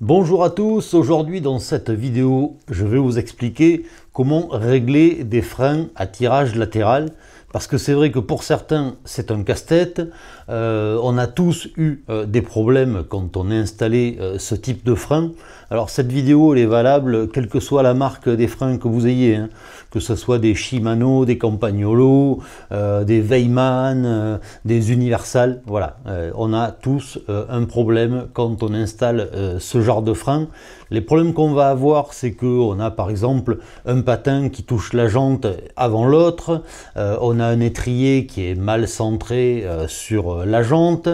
Bonjour à tous, aujourd'hui dans cette vidéo, je vais vous expliquer comment régler des freins à tirage latéral. Parce que c'est vrai que pour certains, c'est un casse-tête. On a tous eu des problèmes quand on a installé ce type de frein. Alors cette vidéo, elle est valable quelle que soit la marque des freins que vous ayez. Hein. Que ce soit des Shimano, des Campagnolo, des Weimann, des Universal. Voilà, on a tous un problème quand on installe ce genre de frein. Les problèmes qu'on va avoir, c'est qu'on a par exemple un patin qui touche la jante avant l'autre. On a un étrier qui est mal centré sur la jante.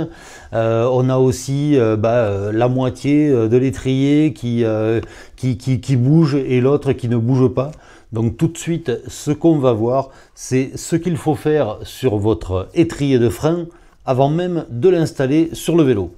On a aussi la moitié de l'étrier qui bouge et l'autre qui ne bouge pas. Donc tout de suite, ce qu'on va voir, c'est ce qu'il faut faire sur votre étrier de frein avant même de l'installer sur le vélo.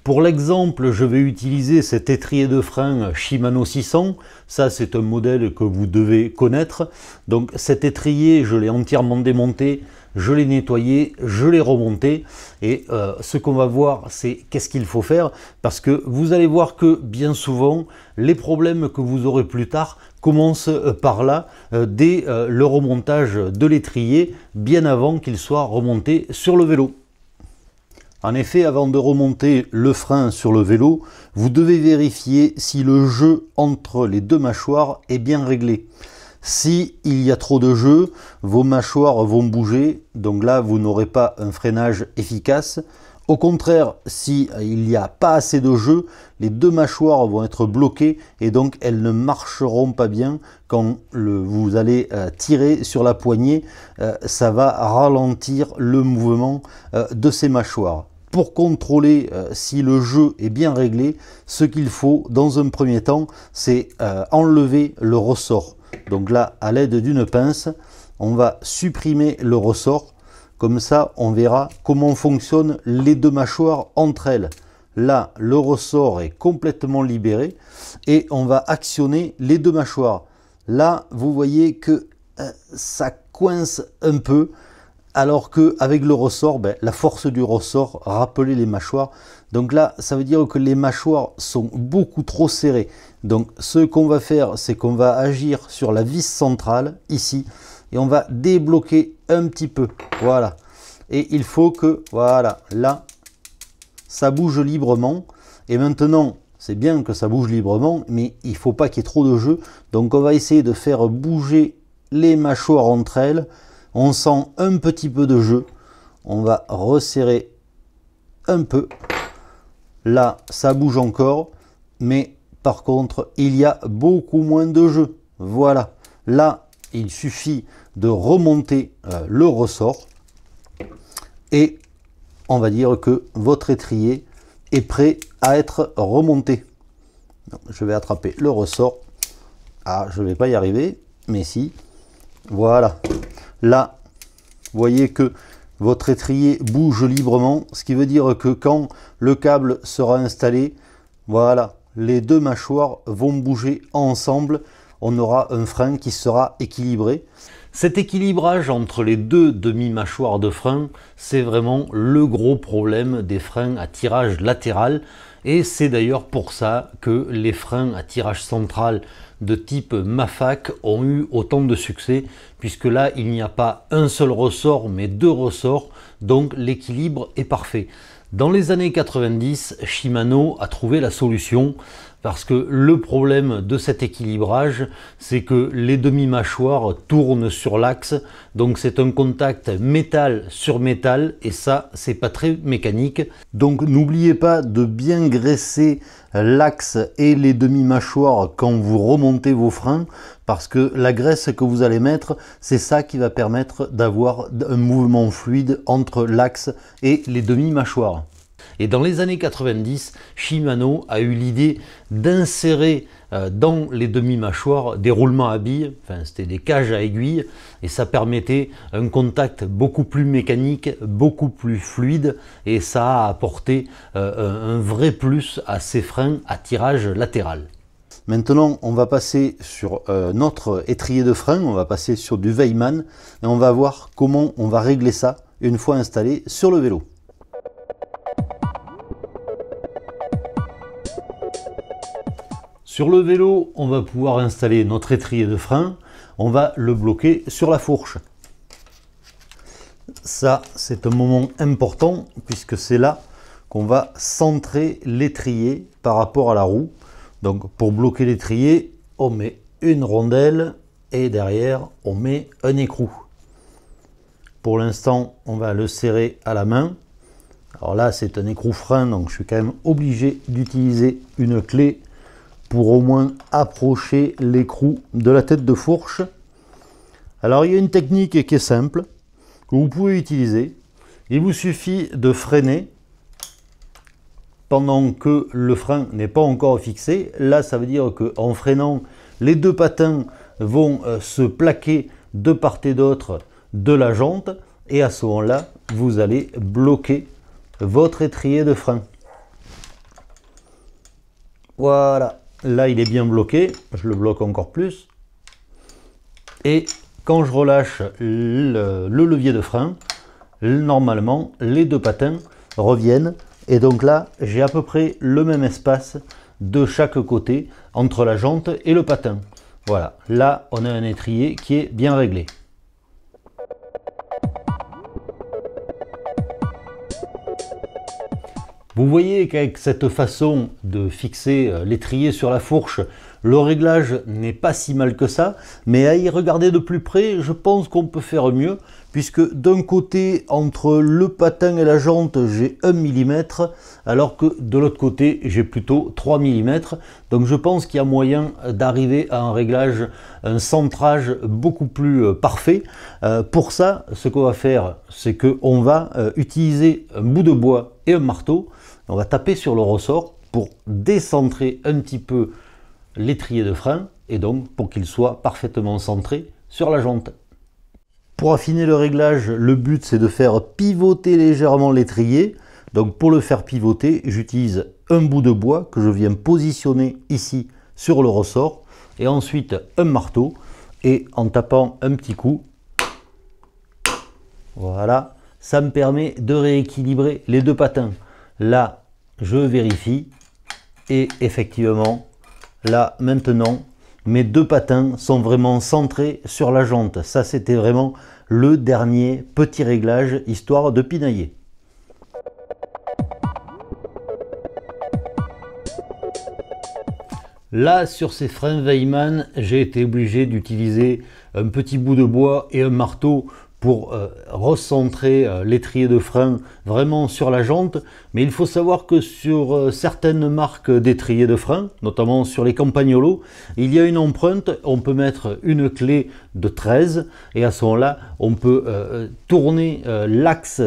Pour l'exemple, je vais utiliser cet étrier de frein Shimano 600. Ça, c'est un modèle que vous devez connaître. Donc cet étrier, je l'ai entièrement démonté, je l'ai nettoyé, je l'ai remonté. Et ce qu'on va voir, c'est qu'est-ce qu'il faut faire. Parce que vous allez voir que bien souvent, les problèmes que vous aurez plus tard commencent par là, dès le remontage de l'étrier, bien avant qu'il soit remonté sur le vélo. En effet, avant de remonter le frein sur le vélo, vous devez vérifier si le jeu entre les deux mâchoires est bien réglé. Si il y a trop de jeu, vos mâchoires vont bouger, donc là vous n'aurez pas un freinage efficace. Au contraire, si il n'y a pas assez de jeu, les deux mâchoires vont être bloquées et donc elles ne marcheront pas bien quand vous allez tirer sur la poignée. Ça va ralentir le mouvement de ces mâchoires. Pour contrôler si le jeu est bien réglé, ce qu'il faut dans un premier temps, c'est enlever le ressort. Donc là, à l'aide d'une pince, on va supprimer le ressort. Comme ça, on verra comment fonctionnent les deux mâchoires entre elles. Là, le ressort est complètement libéré et on va actionner les deux mâchoires. Là, vous voyez que ça coince un peu. Alors qu'avec le ressort, la force du ressort rappelait les mâchoires. Donc là, ça veut dire que les mâchoires sont beaucoup trop serrées. Donc ce qu'on va faire, c'est qu'on va agir sur la vis centrale, ici, et on va débloquer un petit peu. Voilà. Et il faut que, voilà, là, ça bouge librement. Et maintenant, c'est bien que ça bouge librement, mais il ne faut pas qu'il y ait trop de jeu. Donc on va essayer de faire bouger les mâchoires entre elles. On sent un petit peu de jeu, on va resserrer un peu. Là, ça bouge encore, mais par contre, il y a beaucoup moins de jeu. Voilà, là, il suffit de remonter le ressort et on va dire que votre étrier est prêt à être remonté. Donc, je vais attraper le ressort. Ah, je ne vais pas y arriver, mais si. Voilà. Là, vous voyez que votre étrier bouge librement, ce qui veut dire que quand le câble sera installé, voilà, les deux mâchoires vont bouger ensemble. On aura un frein qui sera équilibré. Cet équilibrage entre les deux demi-mâchoires de frein, c'est vraiment le gros problème des freins à tirage latéral. Et c'est d'ailleurs pour ça que les freins à tirage central de type Mafac ont eu autant de succès, puisque là il n'y a pas un seul ressort mais deux ressorts, donc l'équilibre est parfait. Dans les années 90, Shimano a trouvé la solution, parce que le problème de cet équilibrage, c'est que les demi-mâchoires tournent sur l'axe, donc c'est un contact métal sur métal, et ça, c'est pas très mécanique. Donc n'oubliez pas de bien graisser l'axe et les demi-mâchoires quand vous remontez vos freins, parce que la graisse que vous allez mettre, c'est ça qui va permettre d'avoir un mouvement fluide entre l'axe et les demi-mâchoires. Et dans les années 90, Shimano a eu l'idée d'insérer dans les demi-mâchoires des roulements à billes, enfin c'était des cages à aiguilles, et ça permettait un contact beaucoup plus mécanique, beaucoup plus fluide, et ça a apporté un vrai plus à ces freins à tirage latéral. Maintenant, on va passer sur notre étrier de frein, on va passer sur du Weimann, et on va voir comment on va régler ça une fois installé sur le vélo. Sur le vélo, on va pouvoir installer notre étrier de frein. On va le bloquer sur la fourche. Ça, c'est un moment important puisque c'est là qu'on va centrer l'étrier par rapport à la roue. Donc, pour bloquer l'étrier, on met une rondelle et derrière, on met un écrou. Pour l'instant, on va le serrer à la main. Alors là, c'est un écrou frein, donc je suis quand même obligé d'utiliser une clé pour au moins approcher l'écrou de la tête de fourche. Alors il y a une technique qui est simple, que vous pouvez utiliser. Il vous suffit de freiner pendant que le frein n'est pas encore fixé. Là, ça veut dire qu'en freinant, les deux patins vont se plaquer de part et d'autre de la jante. Et à ce moment-là, vous allez bloquer votre étrier de frein. Voilà. Là, il est bien bloqué, je le bloque encore plus. Et quand je relâche le levier de frein, normalement, les deux patins reviennent. Et donc là, j'ai à peu près le même espace de chaque côté entre la jante et le patin. Voilà, là, on a un étrier qui est bien réglé. Vous voyez qu'avec cette façon de fixer l'étrier sur la fourche, le réglage n'est pas si mal que ça, mais à y regarder de plus près, je pense qu'on peut faire mieux, puisque d'un côté, entre le patin et la jante, j'ai 1 mm, alors que de l'autre côté, j'ai plutôt 3 mm. Donc je pense qu'il y a moyen d'arriver à un réglage, un centrage beaucoup plus parfait. Pour ça, ce qu'on va faire, c'est qu'on va utiliser un bout de bois et un marteau. On va taper sur le ressort pour décentrer un petit peu l'étrier de frein et donc pour qu'il soit parfaitement centré sur la jante. Pour affiner le réglage, le but c'est de faire pivoter légèrement l'étrier. Donc pour le faire pivoter, j'utilise un bout de bois que je viens positionner ici sur le ressort et ensuite un marteau et en tapant un petit coup, voilà, ça me permet de rééquilibrer les deux patins. Là, je vérifie et effectivement, là, maintenant, mes deux patins sont vraiment centrés sur la jante. Ça, c'était vraiment le dernier petit réglage, histoire de pinailler. Là, sur ces freins Weimann, j'ai été obligé d'utiliser un petit bout de bois et un marteau pour recentrer l'étrier de frein vraiment sur la jante. Mais il faut savoir que sur certaines marques d'étriers de frein, notamment sur les Campagnolo, il y a une empreinte, on peut mettre une clé de 13 et à ce moment-là, on peut tourner l'axe,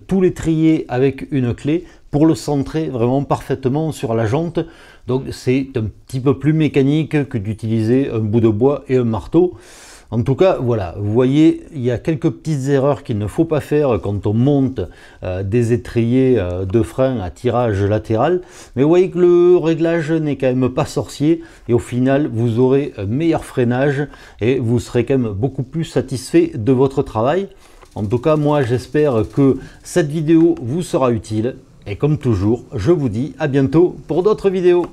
tout l'étrier avec une clé pour le centrer vraiment parfaitement sur la jante. Donc c'est un petit peu plus mécanique que d'utiliser un bout de bois et un marteau. En tout cas, voilà, vous voyez, il y a quelques petites erreurs qu'il ne faut pas faire quand on monte des étriers de frein à tirage latéral. Mais vous voyez que le réglage n'est quand même pas sorcier et au final, vous aurez un meilleur freinage et vous serez quand même beaucoup plus satisfait de votre travail. En tout cas, moi, j'espère que cette vidéo vous sera utile. Et comme toujours, je vous dis à bientôt pour d'autres vidéos.